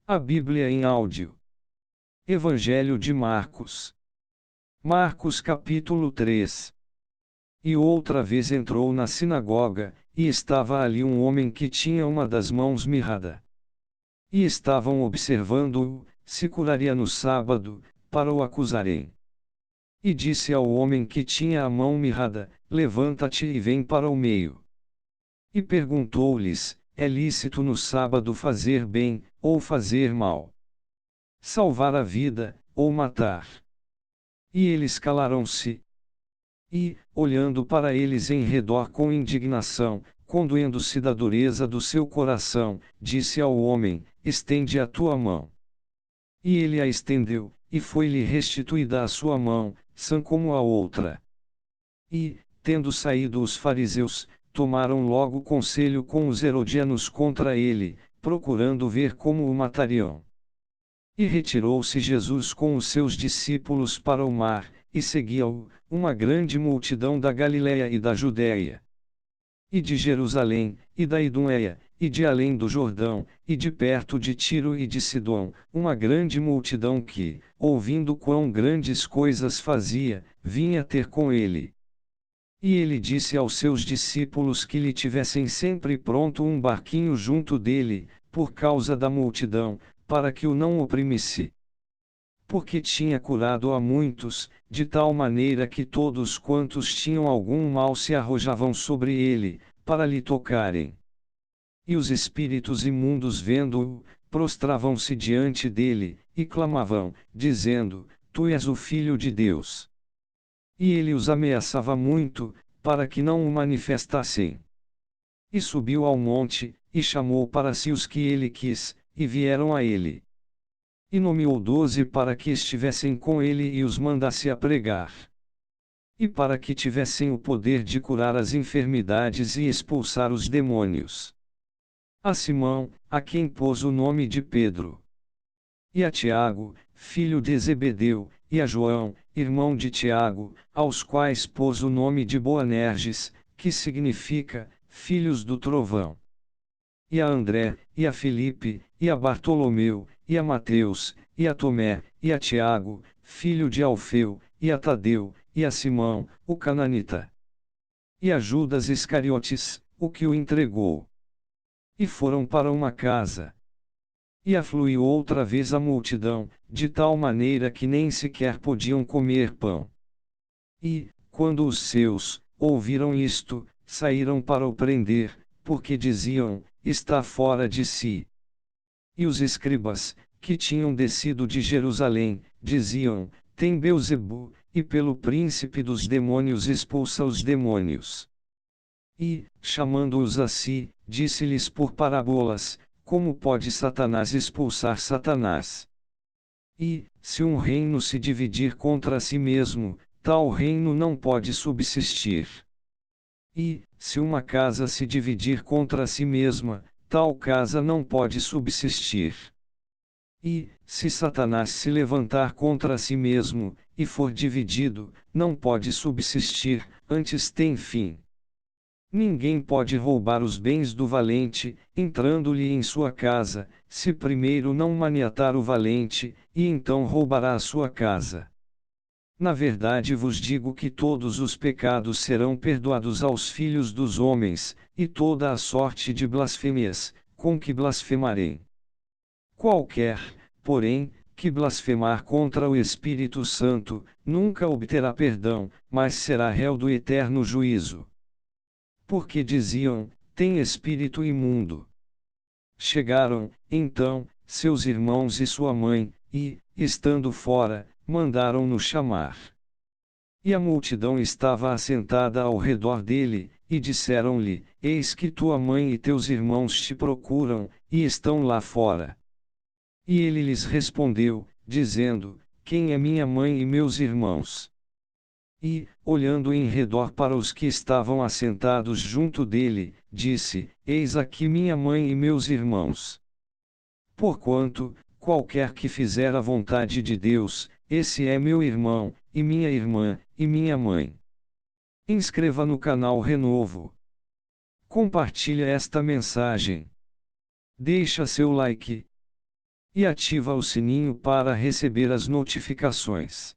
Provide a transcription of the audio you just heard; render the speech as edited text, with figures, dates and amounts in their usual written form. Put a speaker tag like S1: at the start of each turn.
S1: A Bíblia em áudio. Evangelho de Marcos. Marcos capítulo 3. E outra vez entrou na sinagoga, e estava ali um homem que tinha uma das mãos mirrada. E estavam observando-o, se curaria no sábado, para o acusarem. E disse ao homem que tinha a mão mirrada: Levanta-te e vem para o meio. E perguntou-lhes: É lícito no sábado fazer bem, ou fazer mal? Salvar a vida, ou matar? E eles calaram-se. E, olhando para eles em redor com indignação, condoendo-se da dureza do seu coração, disse ao homem: Estende a tua mão. E ele a estendeu, e foi-lhe restituída a sua mão, sã como a outra. E, tendo saído os fariseus, tomaram logo conselho com os herodianos contra ele, procurando ver como o matariam. E retirou-se Jesus com os seus discípulos para o mar, e seguia-o, uma grande multidão da Galiléia e da Judéia, e de Jerusalém, e da Idumeia, e de além do Jordão, e de perto de Tiro e de Sidom, uma grande multidão que, ouvindo quão grandes coisas fazia, vinha ter com ele. E ele disse aos seus discípulos que lhe tivessem sempre pronto um barquinho junto dele, por causa da multidão, para que o não oprimisse. Porque tinha curado a muitos, de tal maneira que todos quantos tinham algum mal se arrojavam sobre ele, para lhe tocarem. E os espíritos imundos vendo-o, prostravam-se diante dele, e clamavam, dizendo: Tu és o Filho de Deus. E ele os ameaçava muito, para que não o manifestassem. E subiu ao monte, e chamou para si os que ele quis, e vieram a ele. E nomeou 12 para que estivessem com ele e os mandasse a pregar. E para que tivessem o poder de curar as enfermidades e expulsar os demônios. A Simão, a quem pôs o nome de Pedro. E a Tiago, filho de Zebedeu, e a João, irmão de Tiago, aos quais pôs o nome de Boanerges, que significa, filhos do trovão. E a André, e a Filipe, e a Bartolomeu, e a Mateus, e a Tomé, e a Tiago, filho de Alfeu, e a Tadeu, e a Simão, o cananita. E a Judas Iscariotes, o que o entregou. E foram para uma casa. E afluiu outra vez a multidão, de tal maneira que nem sequer podiam comer pão. E, quando os seus ouviram isto, saíram para o prender, porque diziam: Está fora de si. E os escribas, que tinham descido de Jerusalém, diziam: Tem Beelzebu, e pelo príncipe dos demônios expulsa os demônios. E, chamando-os a si, disse-lhes por parábolas: Como pode Satanás expulsar Satanás? E, se um reino se dividir contra si mesmo, tal reino não pode subsistir. E, se uma casa se dividir contra si mesma, tal casa não pode subsistir. E, se Satanás se levantar contra si mesmo, e for dividido, não pode subsistir, antes tem fim. Ninguém pode roubar os bens do valente, entrando-lhe em sua casa, se primeiro não maniatar o valente, e então roubará a sua casa. Na verdade vos digo que todos os pecados serão perdoados aos filhos dos homens, e toda a sorte de blasfêmias, com que blasfemarem. Qualquer, porém, que blasfemar contra o Espírito Santo, nunca obterá perdão, mas será réu do eterno juízo. Porque diziam: Tem espírito imundo. Chegaram, então, seus irmãos e sua mãe, e, estando fora, mandaram-no chamar. E a multidão estava assentada ao redor dele, e disseram-lhe: Eis que tua mãe e teus irmãos te procuram, e estão lá fora. E ele lhes respondeu, dizendo: Quem é minha mãe e meus irmãos? E, olhando em redor para os que estavam assentados junto dele, disse: Eis aqui minha mãe e meus irmãos. Porquanto, qualquer que fizer a vontade de Deus, esse é meu irmão, e minha irmã, e minha mãe. Inscreva no canal Renovo. Compartilhe esta mensagem. Deixa seu like. e ativa o sininho para receber as notificações.